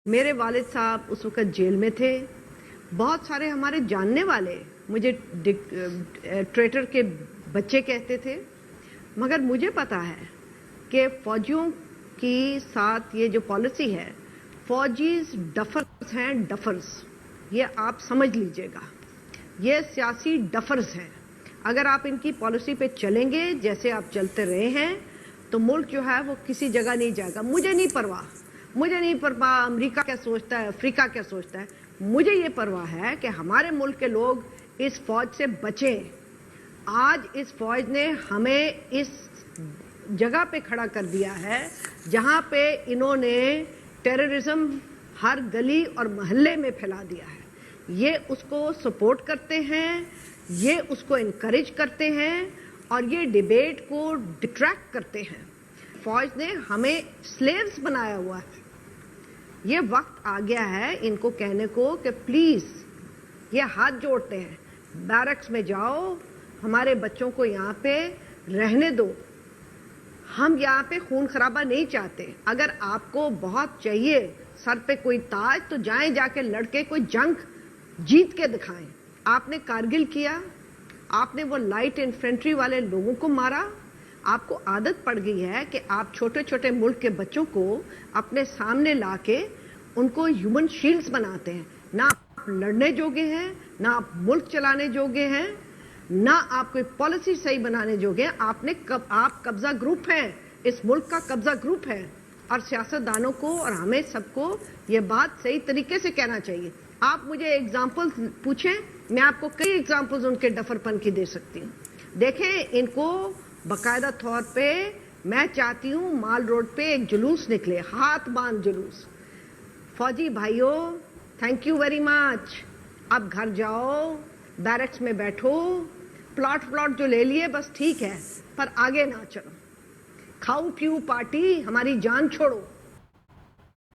میرے والد صاحب اس وقت جیل میں تھے. بہت سارے ہمارے جاننے والے مجھے ٹریٹر کے بچے کہتے تھے، مگر مجھے پتا ہے کہ فوجیوں کی ساتھ یہ جو پالیسی ہے، فوجیز ڈفرز ہیں، ڈفرز. یہ آپ سمجھ لیجئے گا، یہ سیاسی ڈفرز ہیں. اگر آپ ان کی پالیسی پہ چلیں گے جیسے آپ چلتے رہے ہیں تو ملک جو ہے وہ کسی جگہ نہیں جائے گا. مجھے نہیں پرواہ امریکہ کیا سوچتا ہے، افریقہ کیا سوچتا ہے. مجھے یہ پرواہ ہے کہ ہمارے ملک کے لوگ اس فوج سے بچیں. آج اس فوج نے ہمیں اس جگہ پہ کھڑا کر دیا ہے جہاں پہ انہوں نے ٹیررزم ہر گلی اور محلے میں پھیلا دیا ہے. یہ اس کو سپورٹ کرتے ہیں، یہ اس کو انکریج کرتے ہیں اور یہ ڈیبیٹ کو ڈٹریکٹ کرتے ہیں. فوج نے ہمیں سلیوز بنایا ہوا ہے. یہ وقت آ گیا ہے ان کو کہنے کو کہ پلیز، یہ ہاتھ جوڑتے ہیں، بیرکس میں جاؤ، ہمارے بچوں کو یہاں پہ رہنے دو. ہم یہاں پہ خون خرابہ نہیں چاہتے. اگر آپ کو بہت چاہیے سر پہ کوئی تاج تو جائیں، جا کے لڑکے کوئی جنگ جیت کے دکھائیں. آپ نے کارگل کیا، آپ نے وہ لائٹ انفینٹری والے لوگوں کو مارا. آپ کو عادت پڑ گئی ہے کہ آپ چھوٹے چھوٹے ملک کے بچوں کو اپنے سامنے لا کے ان کو ہیومن شیلڈز بناتے ہیں. نہ آپ لڑنے جوگے ہیں، نہ آپ ملک چلانے جوگے ہیں، نہ آپ کوئی پالیسی صحیح بنانے جوگے ہیں. آپ قبضہ گروپ ہیں، اس ملک کا قبضہ گروپ ہے. اور سیاستدانوں کو اور ہمیں سب کو یہ بات صحیح طریقے سے کہنا چاہیے. آپ مجھے ایگزامپلز پوچھیں، میں آپ کو کئی ایگزامپلز ان کے ڈفر پن کی دے سکتی ہوں. دیکھیں، ان کو باقاعدہ طور پہ میں چاہتی ہوں مال روڈ پہ ایک جلوس نکلے، ہاتھ باندھ جلوس. فوجی بھائیوں، تھینک یو ویری مچ. اب گھر جاؤ، بیرکس میں بیٹھو. پلاٹ جو لے لیے بس ٹھیک ہے، پر آگے نہ چلو. کھاؤ پیو پارٹی، ہماری جان چھوڑو.